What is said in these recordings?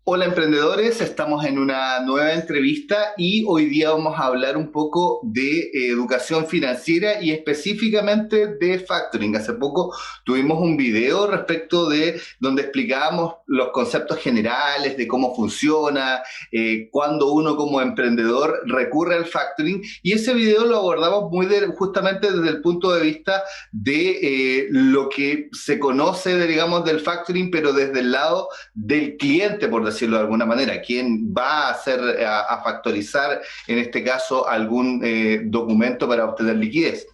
Hola emprendedores, estamos en una nueva entrevista y hoy día vamos a hablar un poco de educación financiera y específicamente de factoring. Hace poco tuvimos un video respecto de donde explicábamos los conceptos generales de cómo funciona, cuando uno como emprendedor recurre al factoring y ese video lo abordamos justamente desde el punto de vista de lo que se conoce, digamos, del factoring, pero desde el lado del cliente, por decirlo de alguna manera, quien va a hacer, a factorizar, en este caso, algún documento para obtener liquidez.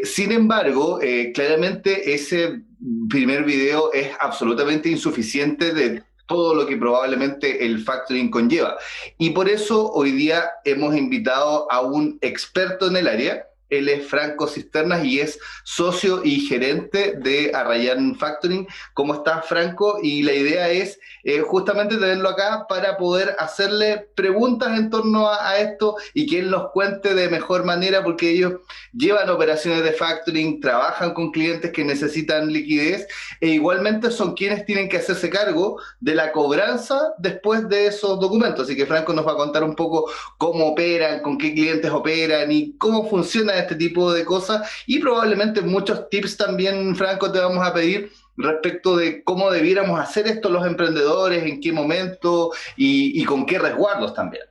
Sin embargo, claramente ese primer video es absolutamente insuficiente de todo lo que probablemente el factoring conlleva. Y por eso hoy día hemos invitado a un experto en el área. Él es Franco Cisternas y es socio y gerente de Arrayan Factoring. ¿Cómo estás, Franco? Y la idea es justamente tenerlo acá para poder hacerle preguntas en torno a esto y que él nos cuente de mejor manera, porque ellos llevan operaciones de factoring, trabajan con clientes que necesitan liquidez e igualmente son quienes tienen que hacerse cargo de la cobranza después de esos documentos. Así que Franco nos va a contar un poco cómo operan, con qué clientes operan y cómo funciona este tipo de cosas y probablemente muchos tips también, Franco, te vamos a pedir respecto de cómo debiéramos hacer esto los emprendedores, en qué momento y con qué resguardos también.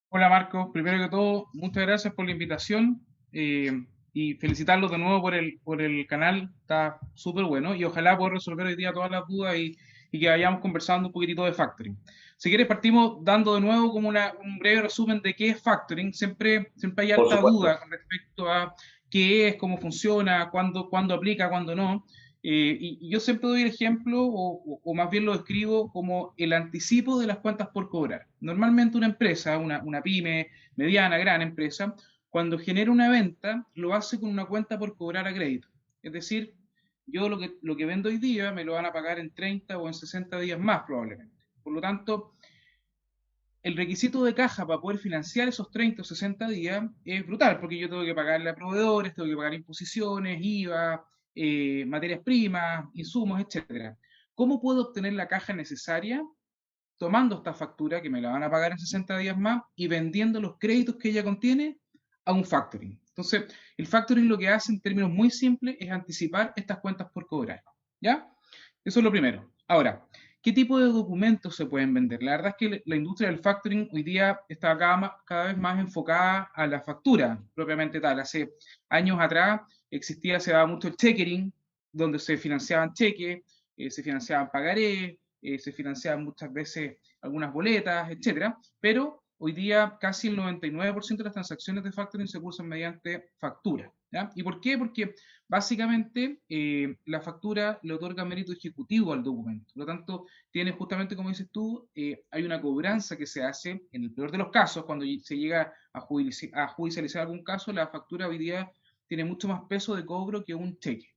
Hola Marcos, primero que todo, muchas gracias por la invitación eh, y felicitarlos de nuevo por el canal, está súper bueno y ojalá pueda resolver hoy día todas las dudas y que vayamos conversando un poquitito de factoring. Si quieres partimos dando de nuevo como un breve resumen de qué es factoring, siempre hay Por alta supuesto. duda con respecto a qué es, cómo funciona, cuándo aplica, cuándo no. Y yo siempre doy el ejemplo, o más bien lo describo como el anticipo de las cuentas por cobrar. Normalmente una empresa, una pyme, mediana, gran empresa, cuando genera una venta, lo hace con una cuenta por cobrar a crédito. Es decir, yo lo que vendo hoy día me lo van a pagar en 30 o en 60 días más probablemente. Por lo tanto, el requisito de caja para poder financiar esos 30 o 60 días es brutal, porque yo tengo que pagarle a proveedores, tengo que pagar imposiciones, IVA, materias primas, insumos, etcétera. ¿Cómo puedo obtener la caja necesaria tomando esta factura que me la van a pagar en 60 días más y vendiendo los créditos que ella contiene a un factoring? Entonces, el factoring lo que hace en términos muy simples es anticipar estas cuentas por cobrar. ¿Ya? Eso es lo primero. Ahora, ¿qué tipo de documentos se pueden vender? La verdad es que la industria del factoring hoy día está cada vez más enfocada a la factura propiamente tal. Hace años atrás se daba mucho el checkering, donde se financiaban cheques, se financiaban pagarés, se financiaban muchas veces algunas boletas, etcétera, pero hoy día casi el 99% de las transacciones de factoring se cursan mediante factura. ¿Ya? ¿Y por qué? Porque básicamente la factura le otorga mérito ejecutivo al documento. Por lo tanto, tiene justamente como dices tú, hay una cobranza que se hace, en el peor de los casos, cuando se llega a judicializar algún caso, la factura hoy día tiene mucho más peso de cobro que un cheque.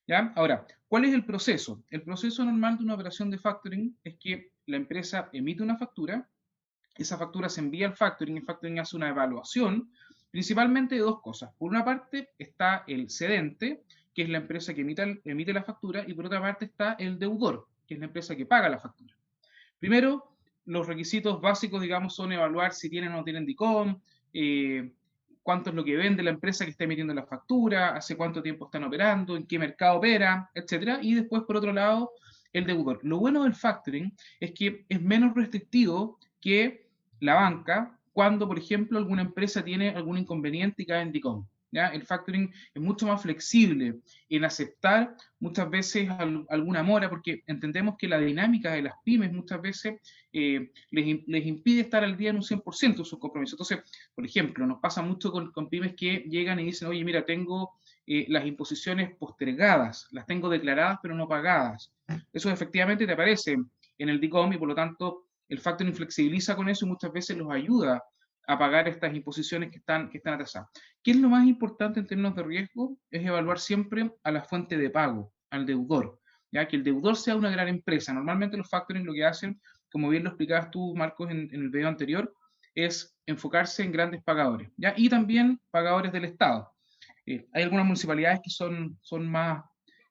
¿Ya? Ahora, ¿cuál es el proceso? El proceso normal de una operación de factoring es que la empresa emite una factura, esa factura se envía al factoring, el factoring hace una evaluación, principalmente de dos cosas. Por una parte está el cedente, que es la empresa que emite la factura, y por otra parte está el deudor, que es la empresa que paga la factura. Primero, los requisitos básicos, digamos, son evaluar si tienen o no tienen DICOM, eh, cuánto es lo que vende la empresa que está emitiendo la factura, hace cuánto tiempo están operando, en qué mercado opera, etcétera. Y después, por otro lado, el deudor. Lo bueno del factoring es que es menos restrictivo que la banca cuando, por ejemplo, alguna empresa tiene algún inconveniente y cae en DICOM. ¿Ya? El factoring es mucho más flexible en aceptar muchas veces alguna mora, porque entendemos que la dinámica de las pymes muchas veces les impide estar al día en un 100% de sus compromisos. Entonces, por ejemplo, nos pasa mucho con pymes que llegan y dicen, oye, mira, tengo las imposiciones postergadas, las tengo declaradas pero no pagadas. Eso efectivamente te aparece en el DICOM y por lo tanto el factoring flexibiliza con eso y muchas veces los ayuda a pagar estas imposiciones que están atrasadas. ¿Qué es lo más importante en términos de riesgo? Es evaluar siempre a la fuente de pago, al deudor. ¿Ya? Que el deudor sea una gran empresa. Normalmente los factoring lo que hacen, como bien lo explicabas tú, Marcos, en el video anterior, es enfocarse en grandes pagadores, ¿ya? Y también pagadores del Estado. Hay algunas municipalidades que son más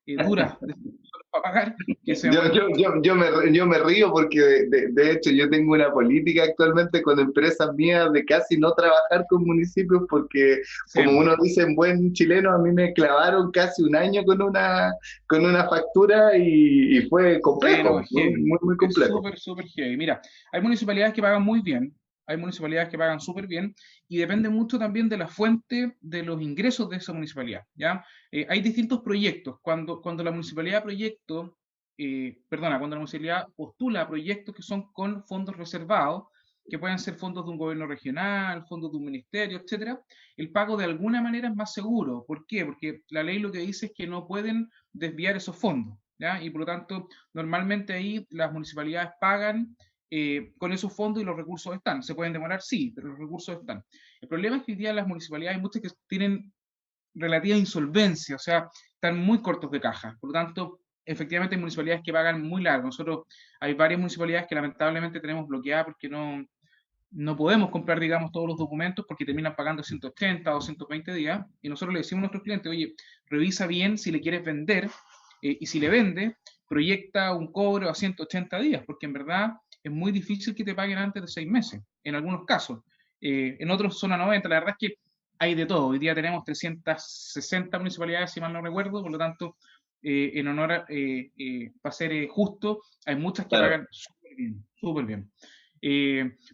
duras para pagar, que se demoran mucho. Yo me río porque de hecho yo tengo una política actualmente con empresas mías de casi no trabajar con municipios porque Sí, como uno dice en buen chileno, a mí me clavaron casi un año con una factura y fue sí, no, complejo, es heavy. muy Es complejo. súper, súper heavy. Mira, hay municipalidades que pagan muy bien, hay municipalidades que pagan súper bien, y depende mucho también de la fuente de los ingresos de esa municipalidad, ¿ya? Hay distintos proyectos. Cuando la municipalidad proyecto, cuando la municipalidad postula proyectos que son con fondos reservados, que pueden ser fondos de un gobierno regional, fondos de un ministerio, etcétera, el pago de alguna manera es más seguro. ¿Por qué? Porque la ley lo que dice es que no pueden desviar esos fondos, ¿ya? Y por lo tanto, normalmente ahí las municipalidades pagan con esos fondos y los recursos están. ¿Se pueden demorar? Sí, pero los recursos están. El problema es que hoy día las municipalidades hay muchas que tienen relativa insolvencia, o sea, están muy cortos de caja. Por lo tanto, efectivamente hay municipalidades que pagan muy largo. Nosotros hay varias municipalidades que lamentablemente tenemos bloqueadas porque no podemos comprar, digamos, todos los documentos porque terminan pagando 180 o 120 días. Y nosotros le decimos a nuestros clientes, oye, revisa bien si le quieres vender y si le vende, proyecta un cobro a 180 días, porque en verdad es muy difícil que te paguen antes de 6 meses, en algunos casos. En otros son a 90, la verdad es que hay de todo. Hoy día tenemos 360 municipalidades, si mal no recuerdo, por lo tanto, en honor para ser justo, hay muchas que Claro. pagan súper bien, súper bien.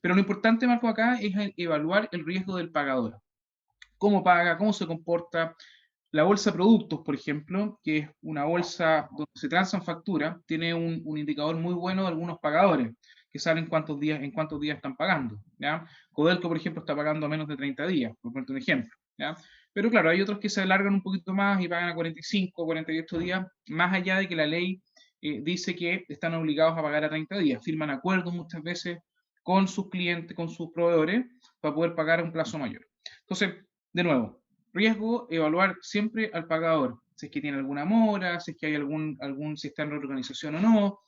Pero lo importante, Marco, acá es evaluar el riesgo del pagador. ¿Cómo paga? ¿Cómo se comporta? La bolsa de productos, por ejemplo, que es una bolsa donde se transan facturas, tiene un indicador muy bueno de algunos pagadores, que saben en cuántos días están pagando. ¿Ya? Codelco, por ejemplo, está pagando a menos de 30 días, por ponerte un ejemplo. ¿Ya? Pero claro, hay otros que se alargan un poquito más y pagan a 45 o 48 días, más allá de que la ley dice que están obligados a pagar a 30 días. Firman acuerdos muchas veces con sus clientes, con sus proveedores, para poder pagar a un plazo mayor. Entonces, de nuevo, riesgo, evaluar siempre al pagador, si es que tiene alguna mora, si es que hay si está en reorganización o no,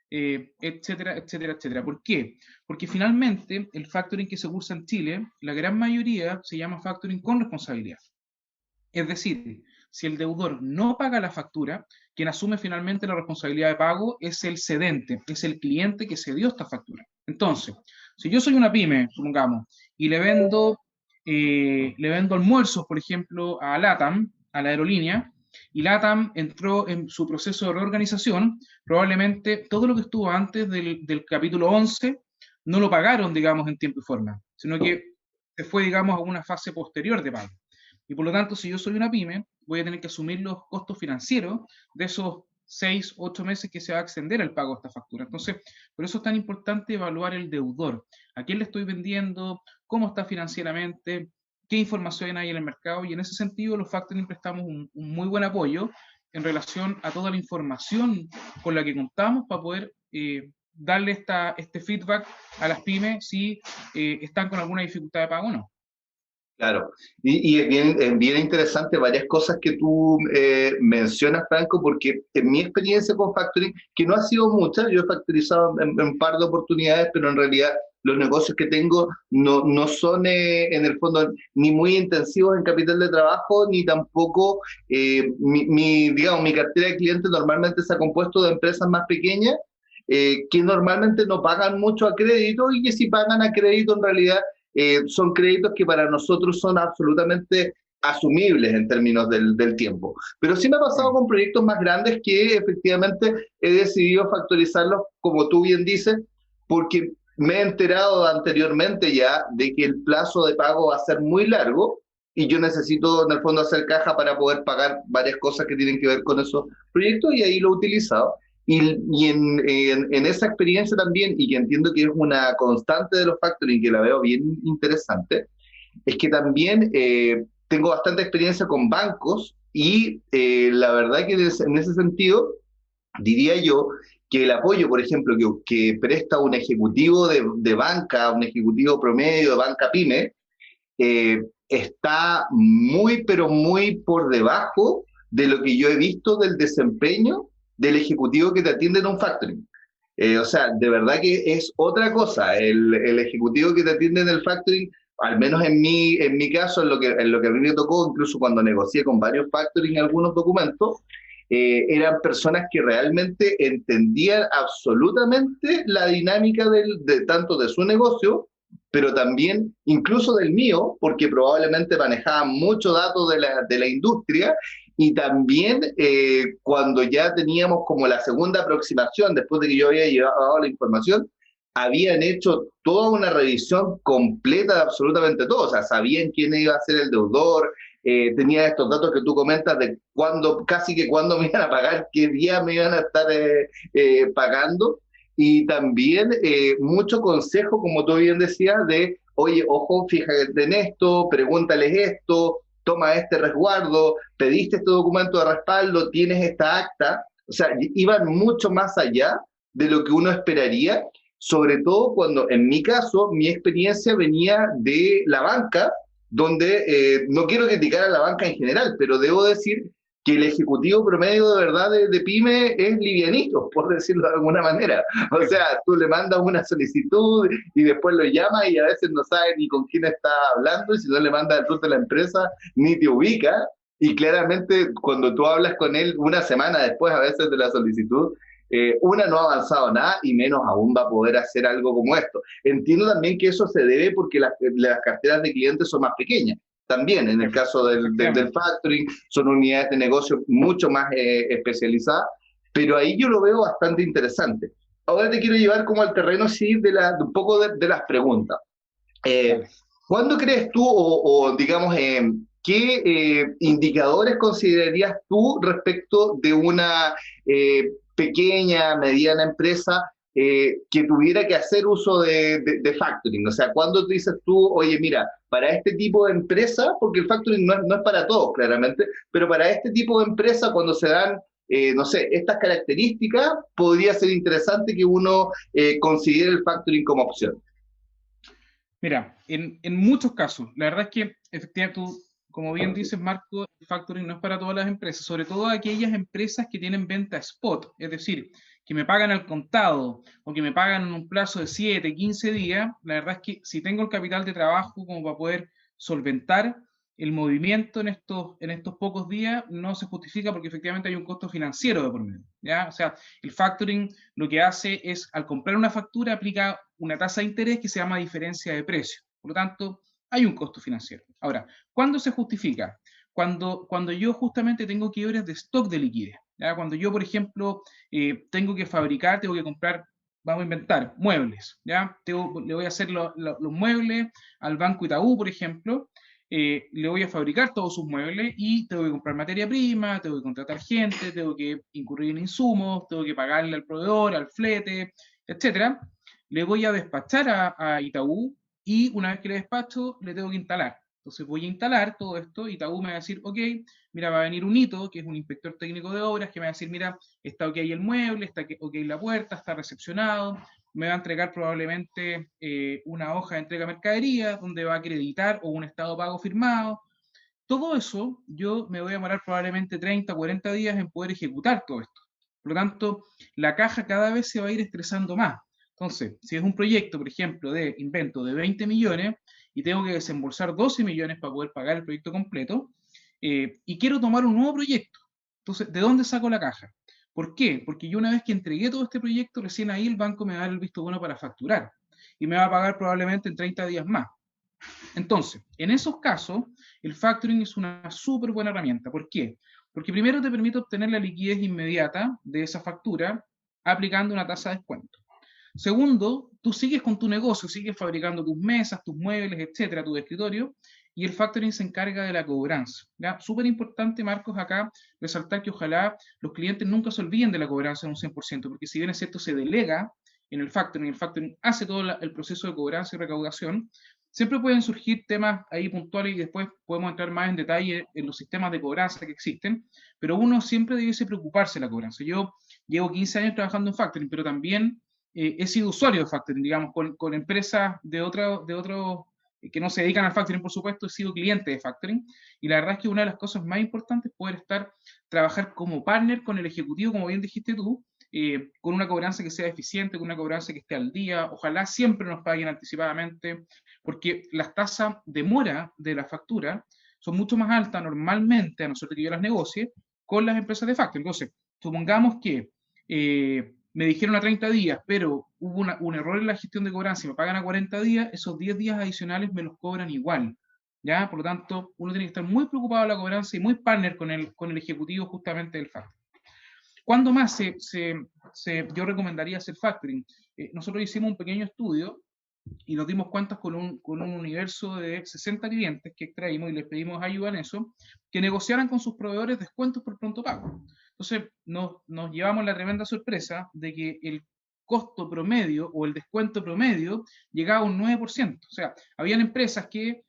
etcétera, etcétera, etcétera. ¿Por qué? Porque finalmente el factoring que se usa en Chile, la gran mayoría se llama factoring con responsabilidad. Es decir, si el deudor no paga la factura, quien asume finalmente la responsabilidad de pago es el cedente, es el cliente que cedió esta factura. Entonces, si yo soy una pyme, supongamos, y le vendo almuerzos, por ejemplo, a LATAM, a la aerolínea, y LATAM entró en su proceso de reorganización, probablemente todo lo que estuvo antes del capítulo 11 no lo pagaron, digamos, en tiempo y forma, sino que se fue, digamos, a una fase posterior de pago. Y por lo tanto, si yo soy una pyme, voy a tener que asumir los costos financieros de esos 6, 8 meses que se va a extender el pago de esta factura. Entonces, por eso es tan importante evaluar el deudor. ¿A quién le estoy vendiendo? ¿Cómo está financieramente? ¿Qué información hay en el mercado? Y en ese sentido, los factoring prestamos un muy buen apoyo en relación a toda la información con la que contamos para poder darle este feedback a las pymes si están con alguna dificultad de pago o no. Claro, y es bien interesante varias cosas que tú mencionas, Franco, porque en mi experiencia con factoring, que no ha sido mucha, yo he factorizado en un par de oportunidades, pero en realidad los negocios que tengo no son en el fondo ni muy intensivos en capital de trabajo, ni tampoco, digamos, mi cartera de clientes normalmente se ha compuesto de empresas más pequeñas, que normalmente no pagan mucho a crédito y que si pagan a crédito en realidad son créditos que para nosotros son absolutamente asumibles en términos del tiempo. Pero sí me ha pasado con proyectos más grandes que efectivamente he decidido factorizarlos, como tú bien dices, porque me he enterado anteriormente ya de que el plazo de pago va a ser muy largo y yo necesito en el fondo hacer caja para poder pagar varias cosas que tienen que ver con esos proyectos y ahí lo he utilizado. En esa experiencia también, y que entiendo que es una constante de los factoring, que la veo bien interesante, es que también tengo bastante experiencia con bancos y la verdad que en ese sentido diría yo que el apoyo, por ejemplo, que presta un ejecutivo de banca, un ejecutivo promedio de banca pyme, está muy, pero muy por debajo de lo que yo he visto del desempeño del ejecutivo que te atiende en un factoring. O sea, de verdad que es otra cosa. El ejecutivo que te atiende en el factoring, al menos en mi caso, en lo que a mí me tocó, incluso cuando negocié con varios factoring algunos documentos, eran personas que realmente entendían absolutamente la dinámica de tanto de su negocio, pero también incluso del mío, porque probablemente manejaban mucho datos de la industria, y también cuando ya teníamos como la segunda aproximación, después de que yo había llevado la información, habían hecho toda una revisión completa de absolutamente todo, o sea, sabían quién iba a ser el deudor, tenía estos datos que tú comentas de cuándo, casi que cuándo me iban a pagar, qué día me iban a estar pagando, y también mucho consejo, como tú bien decías, de, oye, ojo, fíjate en esto, pregúntales esto, toma este resguardo, pediste este documento de respaldo, tienes esta acta, o sea, iban mucho más allá de lo que uno esperaría, sobre todo cuando en mi caso mi experiencia venía de la banca, donde no quiero criticar a la banca en general, pero debo decir que el ejecutivo promedio de verdad de pyme es livianito, por decirlo de alguna manera. O sea, tú le mandas una solicitud y después lo llamas y a veces no sabes ni con quién está hablando, y si no le mandas el ruta de la empresa, ni te ubica. Y claramente cuando tú hablas con él una semana después a veces de la solicitud, una no ha avanzado nada y menos aún va a poder hacer algo como esto. Entiendo también que eso se debe porque las carteras de clientes son más pequeñas. También en el caso del Efectivamente. factoring son unidades de negocio mucho más especializadas, pero ahí yo lo veo bastante interesante. Ahora te quiero llevar como al terreno, sí, de un poco de las preguntas. Eh, Dale. ¿Cuándo crees tú, o digamos, qué indicadores considerarías tú respecto de una pequeña, mediana empresa que tuviera que hacer uso de factoring? O sea, ¿cuándo tú dices tú, oye, mira, para este tipo de empresa, porque el factoring no es para todos, claramente, pero para este tipo de empresa, cuando se dan, no sé, estas características, podría ser interesante que uno considere el factoring como opción. Mira, en muchos casos, la verdad es que efectivamente tú, como bien dices, Marco, el factoring no es para todas las empresas, sobre todo aquellas empresas que tienen venta spot, es decir, que me pagan al contado o que me pagan en un plazo de 7, 15 días. La verdad es que si tengo el capital de trabajo como para poder solventar el movimiento en estos pocos días, no se justifica porque efectivamente hay un costo financiero de por medio, ¿ya? O sea, el factoring lo que hace es, al comprar una factura, aplica una tasa de interés que se llama diferencia de precio. Por lo tanto, hay un costo financiero. Ahora, ¿cuándo se justifica? Cuando yo justamente tengo quiebres de stock de liquidez. ¿Ya? Cuando yo, por ejemplo, tengo que fabricar, tengo que comprar, vamos a inventar, muebles. ¿Ya? Le voy a hacer los muebles al Banco Itaú, por ejemplo. Le voy a fabricar todos sus muebles y tengo que comprar materia prima, tengo que contratar gente, tengo que incurrir en insumos, tengo que pagarle al proveedor, al flete, etcétera. Le voy a despachar a Itaú y una vez que le despacho, le tengo que instalar. Entonces voy a instalar todo esto, Itaú me va a decir, ok, mira, va a venir un hito, que es un inspector técnico de obras, que me va a decir, mira, está ok el mueble, está ok la puerta, está recepcionado, me va a entregar probablemente una hoja de entrega de mercadería, donde va a acreditar o un estado pago firmado. Todo eso yo me voy a demorar probablemente 30, 40 días en poder ejecutar todo esto. Por lo tanto, la caja cada vez se va a ir estresando más. Entonces, si es un proyecto, por ejemplo, de invento de 20 millones y tengo que desembolsar 12 millones para poder pagar el proyecto completo, y quiero tomar un nuevo proyecto, entonces, ¿de dónde saco la caja? ¿Por qué? Porque yo una vez que entregué todo este proyecto, recién ahí el banco me va a dar el visto bueno para facturar y me va a pagar probablemente en 30 días más. Entonces, en esos casos, el factoring es una súper buena herramienta. ¿Por qué? Porque primero te permite obtener la liquidez inmediata de esa factura aplicando una tasa de descuento. Segundo, tú sigues con tu negocio, sigues fabricando tus mesas, tus muebles, etcétera, tu escritorio, y el factoring se encarga de la cobranza. ¿Ya? Súper importante, Marcos, acá resaltar que ojalá los clientes nunca se olviden de la cobranza en un 100%, porque si bien es cierto, se delega en el factoring hace todo el proceso de cobranza y recaudación, siempre pueden surgir temas ahí puntuales y después podemos entrar más en detalle en los sistemas de cobranza que existen, pero uno siempre debiese preocuparse de la cobranza. Yo llevo 15 años trabajando en factoring, pero también he sido usuario de factoring, digamos, con empresas de otro que no se dedican al factoring, por supuesto, he sido cliente de factoring, y la verdad es que una de las cosas más importantes es poder trabajar como partner con el ejecutivo, como bien dijiste tú, con una cobranza que sea eficiente, con una cobranza que esté al día, ojalá siempre nos paguen anticipadamente, porque las tasas de mora de la factura son mucho más altas normalmente, a no ser que yo las negocie, con las empresas de factoring. Entonces, supongamos que me dijeron a 30 días, pero hubo un error en la gestión de cobranza y me pagan a 40 días, esos 10 días adicionales me los cobran igual. ¿Ya? Por lo tanto, uno tiene que estar muy preocupado de la cobranza y muy partner con el ejecutivo justamente del factoring. ¿Cuándo más yo recomendaría hacer factoring? Nosotros hicimos un pequeño estudio y nos dimos cuenta con un universo de 60 clientes que extraímos y les pedimos ayuda en eso, que negociaran con sus proveedores descuentos por pronto pago. Entonces nos llevamos la tremenda sorpresa de que el costo promedio o el descuento promedio llegaba a un 9%. O sea, habían empresas que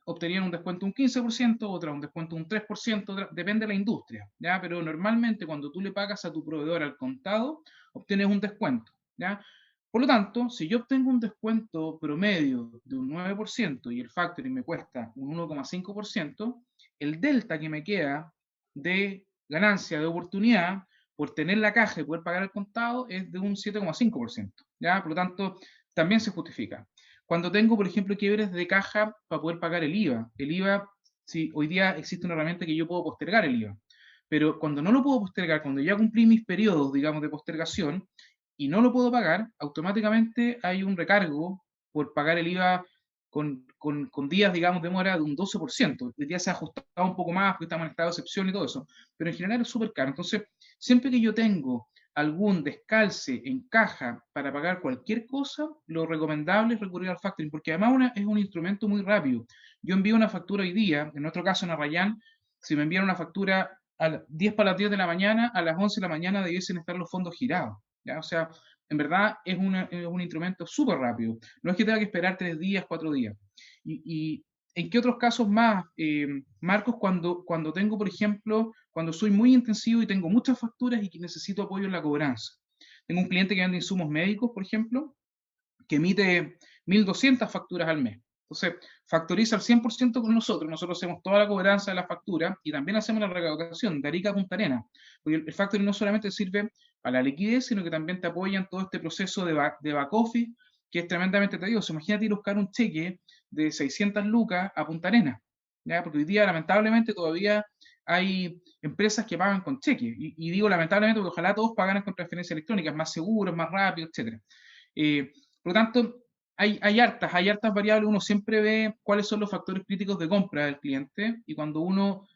obtenían un descuento de un 15%, otras un descuento de un 3%, depende de la industria, ¿ya? Pero normalmente cuando tú le pagas a tu proveedor al contado, obtienes un descuento, ¿ya? Por lo tanto, si yo obtengo un descuento promedio de un 9% y el factoring me cuesta un 1,5%, el delta que me queda de ganancia, de oportunidad, por tener la caja y poder pagar el contado, es de un 7,5%. ¿Ya? Por lo tanto, también se justifica. Cuando tengo, por ejemplo, quiebres de caja para poder pagar el IVA, si hoy día existe una herramienta que yo puedo postergar el IVA, pero cuando no lo puedo postergar, cuando ya cumplí mis periodos, digamos, de postergación, y no lo puedo pagar, automáticamente hay un recargo por pagar el IVA con días, digamos, de mora de un 12%. Hoy día se ha ajustado un poco más porque estamos en estado de excepción y todo eso, pero en general es súper caro. Entonces, siempre que yo tengo algún descalce en caja para pagar cualquier cosa, lo recomendable es recurrir al factoring, porque además es un instrumento muy rápido. Yo envío una factura hoy día, en nuestro caso en Arrayán, si me envían una factura a las 10 para las 10 de la mañana, a las 11 de la mañana debiesen estar los fondos girados. ¿Ya? O sea, en verdad es un instrumento súper rápido. No es que tenga que esperar 3 días, 4 días. Y en qué otros casos más, Marcos, cuando tengo, por ejemplo, cuando soy muy intensivo y tengo muchas facturas y que necesito apoyo en la cobranza? Tengo un cliente que vende insumos médicos, por ejemplo, que emite 1.200 facturas al mes. Entonces, factoriza al 100% con nosotros. Nosotros hacemos toda la cobranza de la factura y también hacemos la recaudación de Arica a Punta Arenas. Porque el factoring no solamente sirve para la liquidez, sino que también te apoya en todo este proceso de back office, que es tremendamente tedioso. Imagínate ir a buscar un cheque de 600 lucas a Punta Arenas. ¿Ya? Porque hoy día, lamentablemente, todavía hay empresas que pagan con cheque. Y digo lamentablemente porque ojalá todos pagaran con transferencia electrónica, es más seguro, es más rápido, etc. Por lo tanto, hay hartas variables, uno siempre ve cuáles son los factores críticos de compra del cliente y cuando uno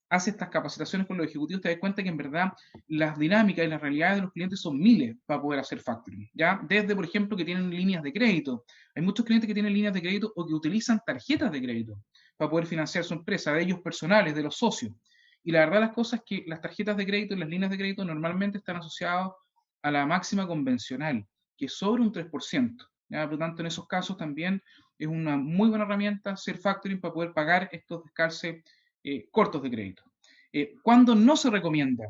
hace estas capacitaciones con los ejecutivos te das cuenta que en verdad las dinámicas y las realidades de los clientes son miles para poder hacer factoring, ¿ya? Desde, por ejemplo, que tienen líneas de crédito. Hay muchos clientes que tienen líneas de crédito o que utilizan tarjetas de crédito para poder financiar su empresa, de ellos personales, de los socios. Y la verdad las cosas es que las tarjetas de crédito y las líneas de crédito normalmente están asociadas a la máxima convencional, que es sobre un 3%. ¿Ya? Por lo tanto, en esos casos también es una muy buena herramienta hacer factoring para poder pagar estos descalces cortos de crédito. ¿Cuándo no se recomienda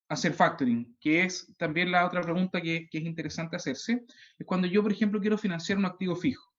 hacer factoring? Que es también la otra pregunta que es interesante hacerse, es cuando yo, por ejemplo, quiero financiar un activo fijo.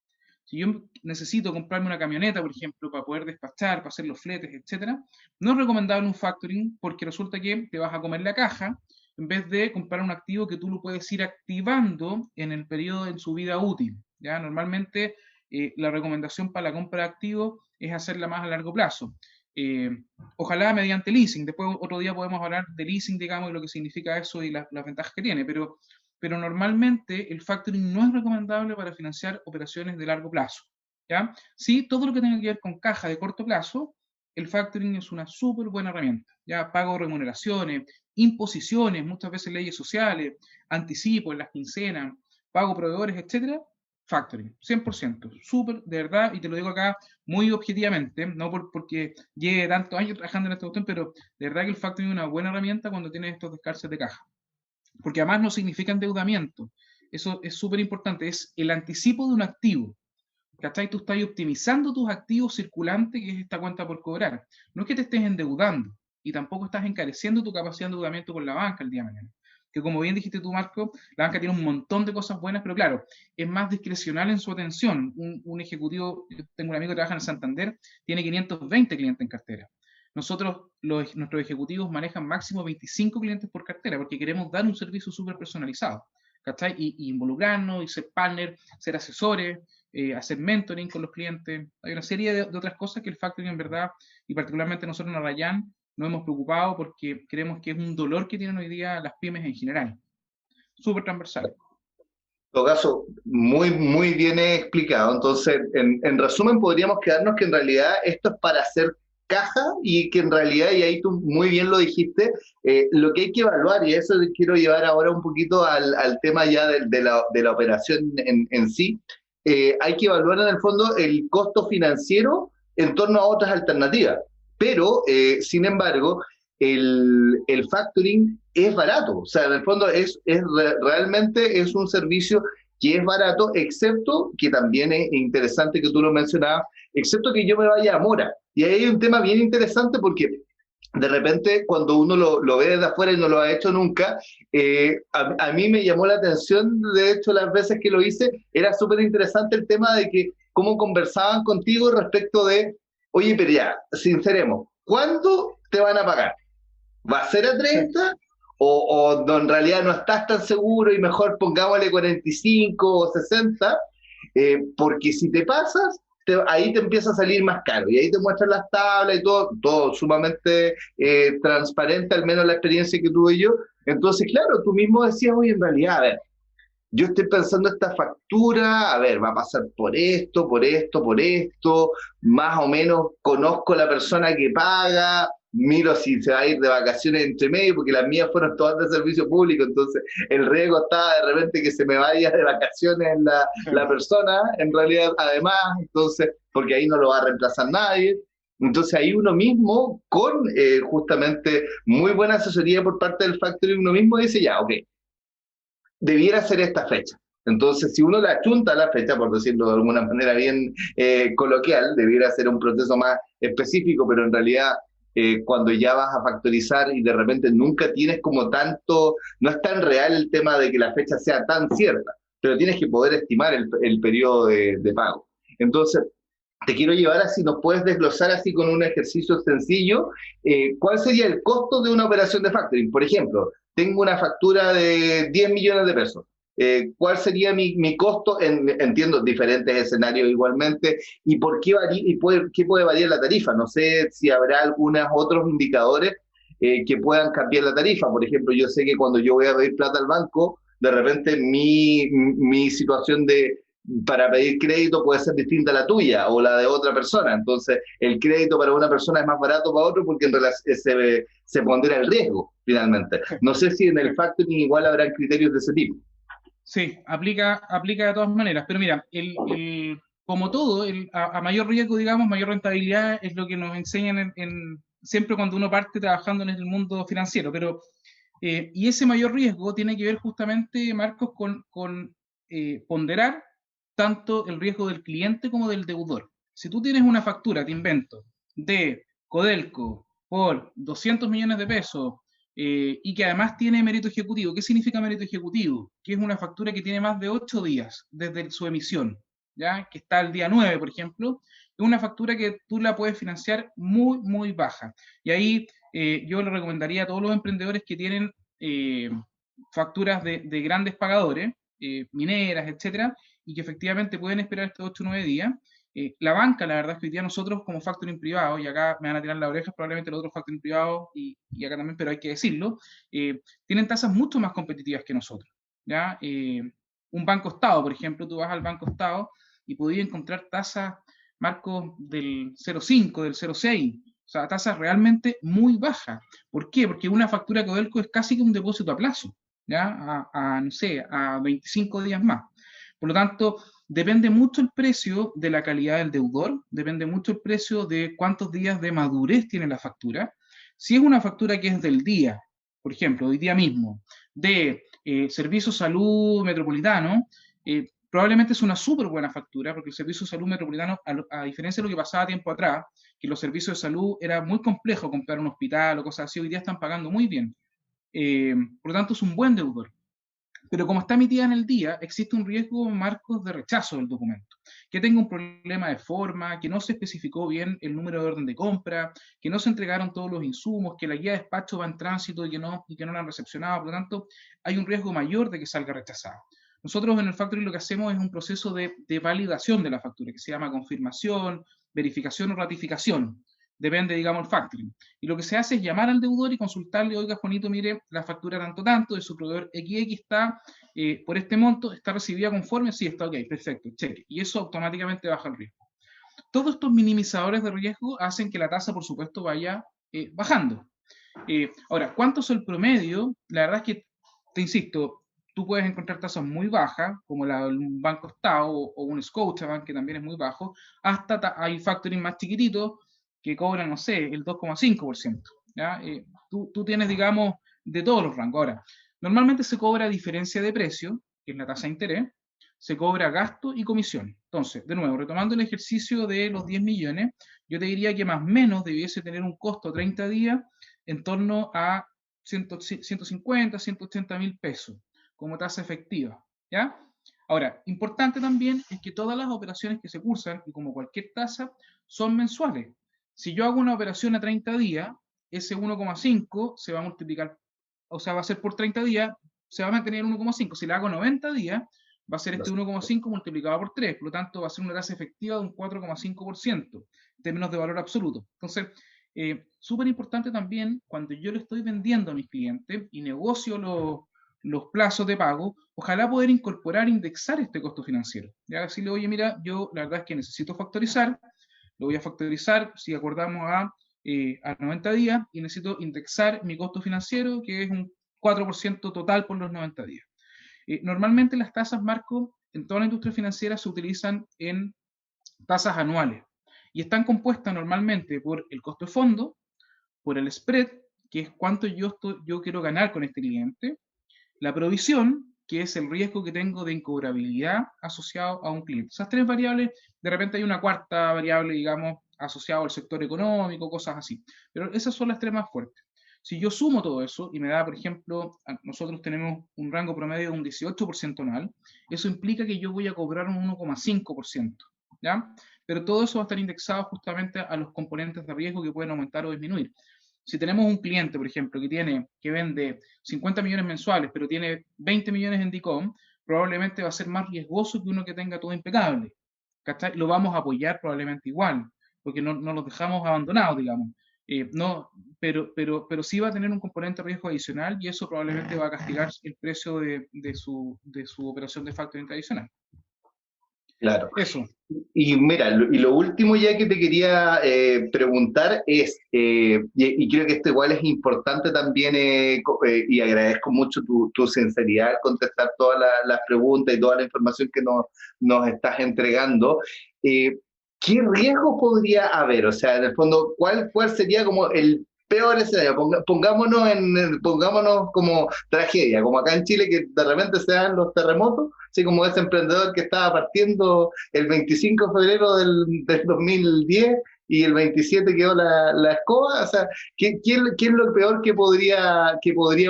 Si yo necesito comprarme una camioneta, por ejemplo, para poder despachar, para hacer los fletes, etcétera, no es recomendable un factoring porque resulta que te vas a comer la caja en vez de comprar un activo que tú lo puedes ir activando en el periodo en su vida útil. ¿Ya? Normalmente la recomendación para la compra de activos es hacerla más a largo plazo. Eh, Ojalá mediante leasing. Después otro día podemos hablar de leasing, digamos, y lo que significa eso y las ventajas que tiene, pero normalmente el factoring no es recomendable para financiar operaciones de largo plazo. ¿Ya? Sí, todo lo que tenga que ver con caja de corto plazo, el factoring es una súper buena herramienta. ¿Ya? Pago remuneraciones, imposiciones, muchas veces leyes sociales, anticipo en las quincenas, pago proveedores, etcétera. Factoring, 100%, súper, de verdad, y te lo digo acá muy objetivamente, no porque lleve tantos años trabajando en esta cuestión, pero de verdad que el factoring es una buena herramienta cuando tienes estos descarces de caja porque además no significa endeudamiento. Eso es súper importante, es el anticipo de un activo. ¿Cachai? Tú estás optimizando tus activos circulantes, que es esta cuenta por cobrar. No es que te estés endeudando y tampoco estás encareciendo tu capacidad de endeudamiento con la banca el día de mañana. Que como bien dijiste tú, Marco, la banca tiene un montón de cosas buenas, pero claro, es más discrecional en su atención. Un ejecutivo, yo tengo un amigo que trabaja en el Santander, tiene 520 clientes en cartera. Nuestros ejecutivos manejan máximo 25 clientes por cartera porque queremos dar un servicio súper personalizado, ¿cachai? Y involucrarnos y ser partner, ser asesores, hacer mentoring con los clientes. Hay una serie de otras cosas que el factoring en verdad, y particularmente nosotros en Arrayán, nos hemos preocupado porque creemos que es un dolor que tienen hoy día las pymes en general, súper transversal. Todo caso, muy, muy bien explicado. Entonces, en resumen, podríamos quedarnos que en realidad esto es para hacer caja y que en realidad, y ahí tú muy bien lo dijiste, lo que hay que evaluar, y eso quiero llevar ahora un poquito al tema ya de la operación en sí, hay que evaluar en el fondo el costo financiero en torno a otras alternativas. Pero, sin embargo, el factoring es barato, o sea, en el fondo realmente es un servicio que es barato, excepto que también es interesante que tú lo mencionabas, excepto que yo me vaya a Mora. Y ahí hay un tema bien interesante porque de repente cuando uno lo ve desde afuera y no lo ha hecho nunca, a mí me llamó la atención, de hecho las veces que lo hice, era súper interesante el tema de que cómo conversaban contigo respecto de, oye, pero ya, sinceremos, ¿cuándo te van a pagar? ¿Va a ser a Sí. 30? ¿O no, en realidad no estás tan seguro y mejor pongámosle 45 o 60? Porque si te pasas, ahí te empieza a salir más caro y ahí te muestran las tablas y todo sumamente transparente, al menos la experiencia que tuve yo. Entonces, claro, tú mismo decías, oye, en realidad, a ver, yo estoy pensando esta factura, a ver, va a pasar por esto, por esto, por esto, más o menos conozco la persona que paga, miro si se va a ir de vacaciones entre medio, porque las mías fueron todas de servicio público, entonces el riesgo está de repente que se me vaya de vacaciones la Claro. persona, en realidad, además, entonces, porque ahí no lo va a reemplazar nadie. Entonces ahí uno mismo, con justamente muy buena asesoría por parte del factory, uno mismo dice, ya, ok, debiera ser esta fecha. Entonces, si uno le achunta la fecha, por decirlo de alguna manera bien coloquial, debiera ser un proceso más específico, pero en realidad cuando ya vas a factorizar y de repente nunca tienes como tanto, no es tan real el tema de que la fecha sea tan cierta, pero tienes que poder estimar el periodo de pago. Entonces, te quiero llevar así, nos puedes desglosar así con un ejercicio sencillo, ¿cuál sería el costo de una operación de factoring? Por ejemplo, tengo una factura de 10 millones de pesos. ¿Cuál sería mi costo? Entiendo diferentes escenarios igualmente. ¿Y por qué, qué puede variar la tarifa? No sé si habrá algunos otros indicadores que puedan cambiar la tarifa. Por ejemplo, yo sé que cuando yo voy a pedir plata al banco, de repente mi situación para pedir crédito puede ser distinta a la tuya o la de otra persona. Entonces, el crédito para una persona es más barato para otro porque en realidad se pondera el riesgo, finalmente. Sí, No sé si en sí. el factoring igual habrán criterios de ese tipo. Sí, aplica de todas maneras, pero mira, como todo, a mayor riesgo, digamos, mayor rentabilidad es lo que nos enseñan siempre cuando uno parte trabajando en el mundo financiero, pero y ese mayor riesgo tiene que ver justamente, Marcos, con ponderar tanto el riesgo del cliente como del deudor. Si tú tienes una factura, te invento, de Codelco por 200 millones de pesos y que además tiene mérito ejecutivo. ¿Qué significa mérito ejecutivo? Que es una factura que tiene más de 8 días desde su emisión, ¿ya? Que está al día 9, por ejemplo. Es una factura que tú la puedes financiar muy, muy baja. Y ahí yo le recomendaría a todos los emprendedores que tienen facturas de grandes pagadores, mineras, etcétera, y que efectivamente pueden esperar estos 8 o 9 días. La banca, la verdad es que hoy día nosotros como factoring privado, y acá me van a tirar las orejas probablemente los otros factoring privados y acá también, pero hay que decirlo, tienen tasas mucho más competitivas que nosotros. ¿Ya? Un banco Estado, por ejemplo, tú vas al banco Estado y podías encontrar tasas, Marcos, del 0,5, del 0,6, o sea, tasas realmente muy bajas. ¿Por qué? Porque una factura Codelco es casi que un depósito a plazo, ¿ya? No sé, a 25 días más. Por lo tanto, depende mucho el precio de la calidad del deudor, depende mucho el precio de cuántos días de madurez tiene la factura. Si es una factura que es del día, por ejemplo, hoy día mismo, de Servicio Salud Metropolitano, probablemente es una súper buena factura, porque el Servicio Salud Metropolitano, a diferencia de lo que pasaba tiempo atrás, que los servicios de salud era muy complejo comprar un hospital o cosas así, hoy día están pagando muy bien. Por lo tanto, es un buen deudor. Pero como está emitida en el día, existe un riesgo, Marcos, de rechazo del documento, que tenga un problema de forma, que no se especificó bien el número de orden de compra, que no se entregaron todos los insumos, que la guía de despacho va en tránsito y que no la han recepcionado. Por lo tanto, hay un riesgo mayor de que salga rechazado. Nosotros en el Factory lo que hacemos es un proceso de validación de la factura, que se llama confirmación, verificación o ratificación. depende, digamos, el factoring. Y lo que se hace es llamar al deudor y consultarle, oiga, Juanito, mire, la factura tanto, de su proveedor XX está por este monto, está recibida conforme, sí, está ok, perfecto, cheque. Y eso automáticamente baja el riesgo. Todos estos minimizadores de riesgo hacen que la tasa, por supuesto, vaya bajando. Ahora, ¿cuánto es el promedio? La verdad es que, te insisto, tú puedes encontrar tasas muy bajas, como la de un Banco Estado o un Scotiabank, que también es muy bajo, hasta hay factoring más chiquititos que cobran, no sé, el 2,5%. ¿Ya? Tú tienes, digamos, de todos los rangos. Ahora, normalmente se cobra diferencia de precio, que es la tasa de interés, se cobra gasto y comisión. Entonces, de nuevo, retomando el ejercicio de los 10 millones, yo te diría que más o menos debiese tener un costo 30 días en torno a 150, 180 mil pesos como tasa efectiva. ¿Ya? Ahora, importante también es que todas las operaciones que se cursan, y como cualquier tasa, son mensuales. Si yo hago una operación a 30 días, ese 1,5 se va a multiplicar, o sea, va a ser por 30 días, se va a mantener 1,5. Si la hago 90 días, va a ser este 1,5 multiplicado por 3, por lo tanto va a ser una tasa efectiva de un 4,5% en términos de valor absoluto. Entonces, súper importante también cuando yo le estoy vendiendo a mis clientes y negocio los plazos de pago, ojalá poder incorporar, indexar este costo financiero. Ya decirle, oye, mira, yo la verdad es que necesito factorizar, lo voy a factorizar si acordamos a 90 días y necesito indexar mi costo financiero, que es un 4% total por los 90 días. Normalmente las tasas, Marco, en toda la industria financiera se utilizan en tasas anuales y están compuestas normalmente por el costo de fondo, por el spread, que es cuánto yo quiero ganar con este cliente, la provisión, que es el riesgo que tengo de incobrabilidad asociado a un cliente. Esas tres variables, de repente hay una cuarta variable, digamos, asociada al sector económico, cosas así. Pero esas son las tres más fuertes. Si yo sumo todo eso y me da, por ejemplo, nosotros tenemos un rango promedio de un 18% anual, eso implica que yo voy a cobrar un 1,5%. ¿Ya? Pero todo eso va a estar indexado justamente a los componentes de riesgo que pueden aumentar o disminuir. Si tenemos un cliente, por ejemplo, que vende 50 millones mensuales, pero tiene 20 millones en DICOM, probablemente va a ser más riesgoso que uno que tenga todo impecable. ¿Cachai? Lo vamos a apoyar probablemente igual, porque no los dejamos abandonados, digamos. No, pero sí va a tener un componente de riesgo adicional y eso probablemente va a castigar el precio de su operación de factoring tradicional. Claro. Eso. Y mira, y lo último ya que te quería preguntar es, y creo que esto igual es importante también, y agradezco mucho tu sinceridad al contestar todas las preguntas y toda la información que nos estás entregando. eh, ¿Qué riesgo podría haber? O sea, en el fondo, ¿cuál sería como el peor escenario? Pongámonos como tragedia, como acá en Chile, que de repente se dan los terremotos, así como ese emprendedor que estaba partiendo el 25 de febrero del 2010 y el 27 quedó la escoba. O sea, ¿qué es lo peor que podría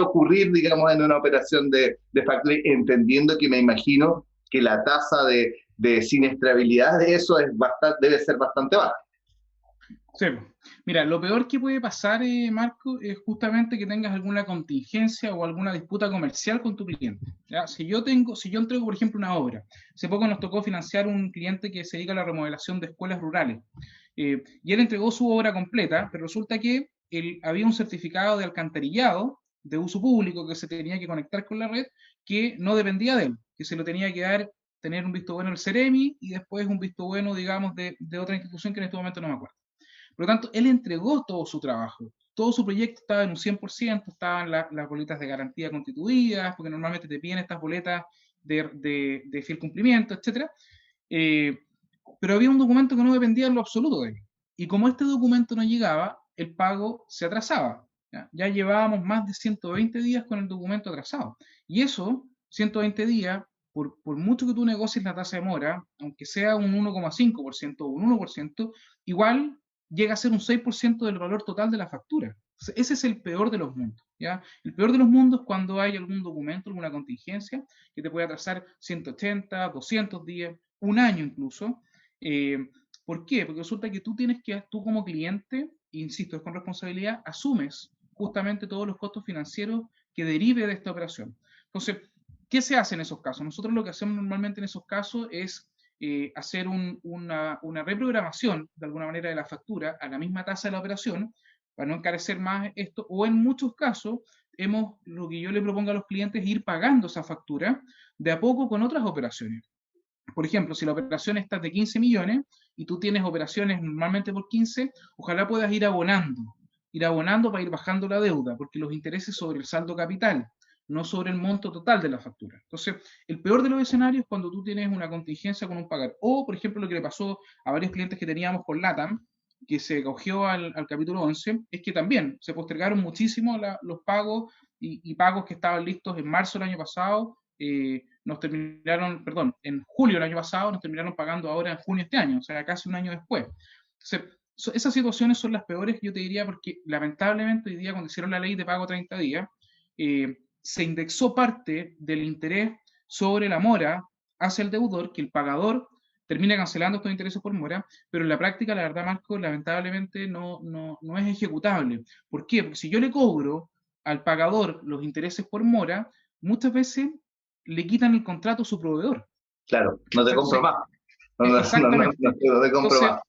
ocurrir, digamos, en una operación de factoring, entendiendo que me imagino que la tasa de siniestrabilidad de eso debe ser bastante baja? Sí. Mira, lo peor que puede pasar, Marco, es justamente que tengas alguna contingencia o alguna disputa comercial con tu cliente. ¿Ya? Si yo entrego, por ejemplo, una obra, hace poco nos tocó financiar un cliente que se dedica a la remodelación de escuelas rurales, y él entregó su obra completa, pero resulta que había un certificado de alcantarillado de uso público que se tenía que conectar con la red que no dependía de él, que se lo tenía que dar, tener un visto bueno el Ceremi y después un visto bueno, digamos, de otra institución que en este momento no me acuerdo. Por lo tanto, él entregó todo su trabajo, todo su proyecto estaba en un 100%, estaban las boletas de garantía constituidas, porque normalmente te piden estas boletas de fiel cumplimiento, etc. Pero había un documento que no dependía en lo absoluto de él. Y como este documento no llegaba, el pago se atrasaba. Ya llevábamos más de 120 días con el documento atrasado. Y eso, 120 días, por mucho que tú negocies la tasa de mora, aunque sea un 1,5% o un 1%, igual llega a ser un 6% del valor total de la factura. Ese es el peor de los mundos. ¿Ya? El peor de los mundos es cuando hay algún documento, alguna contingencia, que te puede atrasar 180, 200 días, un año incluso. Eh, ¿Por qué? Porque resulta que tú como cliente, insisto, es con responsabilidad, asumes justamente todos los costos financieros que derive de esta operación. Entonces, ¿qué se hace en esos casos? Nosotros lo que hacemos normalmente en esos casos es hacer una reprogramación de alguna manera de la factura a la misma tasa de la operación para no encarecer más esto, o en muchos casos lo que yo le propongo a los clientes es ir pagando esa factura de a poco con otras operaciones. Por ejemplo, si la operación está de 15 millones y tú tienes operaciones normalmente por 15, ojalá puedas ir abonando para ir bajando la deuda, porque los intereses sobre el saldo capital, no sobre el monto total de la factura. Entonces, el peor de los escenarios es cuando tú tienes una contingencia con un pagar. O, por ejemplo, lo que le pasó a varios clientes que teníamos con LATAM, que se cogió al capítulo 11, es que también se postergaron muchísimo los pagos y pagos que estaban listos en marzo del año pasado, nos terminaron, perdón, en julio del año pasado, nos terminaron pagando ahora en junio de este año, o sea, casi un año después. Entonces, esas situaciones son las peores, yo te diría, porque lamentablemente hoy día, cuando hicieron la ley de pago 30 días, se indexó parte del interés sobre la mora hacia el deudor, que el pagador termina cancelando estos intereses por mora, pero en la práctica, la verdad, Marco, lamentablemente no es ejecutable. ¿Por qué? Porque si yo le cobro al pagador los intereses por mora, muchas veces le quitan el contrato a su proveedor. Claro, no te compro más. Exactamente. No te compro Entonces, más.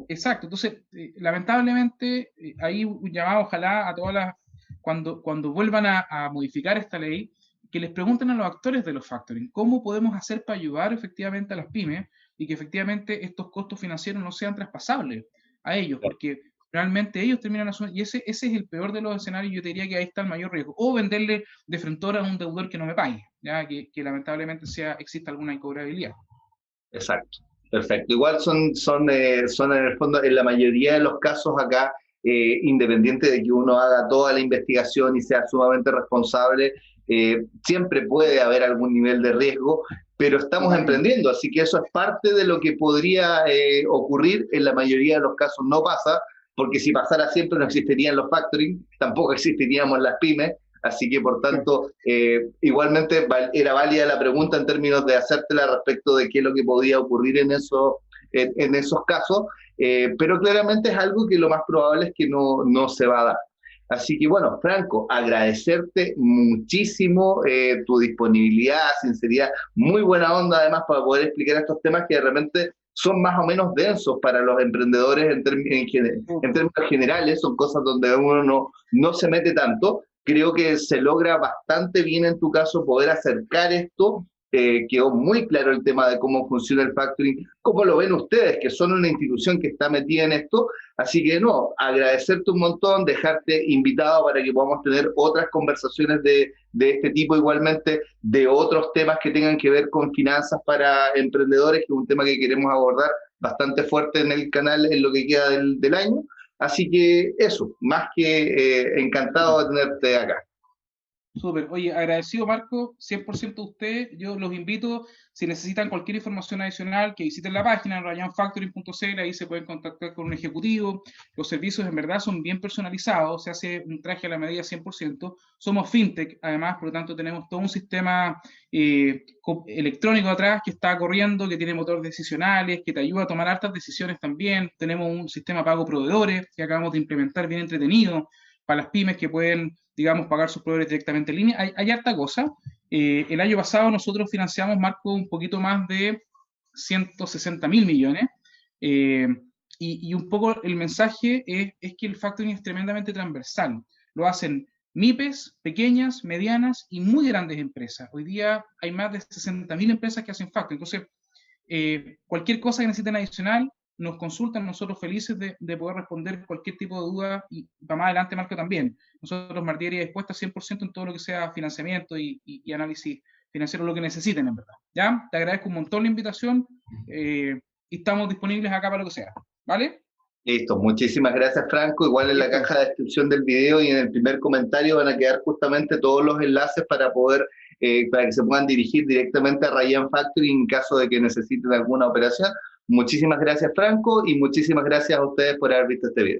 exacto. Entonces, lamentablemente, ahí un llamado, ojalá a todas las, cuando vuelvan a modificar esta ley, que les pregunten a los actores de los factoring cómo podemos hacer para ayudar efectivamente a las pymes y que efectivamente estos costos financieros no sean traspasables a ellos, porque realmente ellos terminan asumiendo, y ese es el peor de los escenarios. Yo te diría que ahí está el mayor riesgo, o venderle de frentor a un deudor que no me pague, ya que lamentablemente exista alguna incobrabilidad. Exacto, perfecto. Igual son en el fondo, en la mayoría de los casos acá, independiente de que uno haga toda la investigación y sea sumamente responsable, siempre puede haber algún nivel de riesgo, pero estamos emprendiendo, así que eso es parte de lo que podría ocurrir. En la mayoría de los casos no pasa, porque si pasara siempre no existirían los factoring, tampoco existiríamos las pymes. Así que, por tanto, igualmente era válida la pregunta en términos de hacértela respecto de qué es lo que podía ocurrir en esos casos, pero claramente es algo que lo más probable es que no se va a dar. Así que, bueno, Franco, agradecerte muchísimo tu disponibilidad, sinceridad, muy buena onda además para poder explicar estos temas que de repente son más o menos densos para los emprendedores en términos generales, son cosas donde uno no se mete tanto. Creo que se logra bastante bien en tu caso poder acercar esto. Quedó muy claro el tema de cómo funciona el factoring, cómo lo ven ustedes, que son una institución que está metida en esto. Así que agradecerte un montón, dejarte invitado para que podamos tener otras conversaciones de este tipo, igualmente de otros temas que tengan que ver con finanzas para emprendedores, que es un tema que queremos abordar bastante fuerte en el canal en lo que queda del año. Así que eso, más que encantado de tenerte acá. Súper. Oye, agradecido Marco, 100% a usted. Yo los invito, si necesitan cualquier información adicional, que visiten la página ryanfactoring.cl, ahí se pueden contactar con un ejecutivo. Los servicios en verdad son bien personalizados, se hace un traje a la medida 100%. Somos fintech, además, por lo tanto tenemos todo un sistema electrónico atrás que está corriendo, que tiene motores decisionales, que te ayuda a tomar altas decisiones también. Tenemos un sistema pago proveedores que acabamos de implementar, bien entretenido, para las pymes que pueden, digamos, pagar sus proveedores directamente en línea. Hay harta cosa. El año pasado nosotros financiamos, Marco, un poquito más de 160.000 millones. Y un poco el mensaje es que el factoring es tremendamente transversal. Lo hacen MIPES, pequeñas, medianas y muy grandes empresas. Hoy día hay más de 60.000 empresas que hacen factoring. Entonces, cualquier cosa que necesiten adicional, nos consultan, nosotros felices de poder responder cualquier tipo de duda, y para más adelante, Marco, también. Nosotros, Martillería, dispuesta 100% en todo lo que sea financiamiento y análisis financiero, lo que necesiten, en verdad. ¿Ya? Te agradezco un montón la invitación y estamos disponibles acá para lo que sea. ¿Vale? Listo, muchísimas gracias, Franco. Igual en la caja de descripción del video y en el primer comentario van a quedar justamente todos los enlaces para para que se puedan dirigir directamente a Ryan Factoring en caso de que necesiten alguna operación. Muchísimas gracias, Franco, y muchísimas gracias a ustedes por haber visto este video.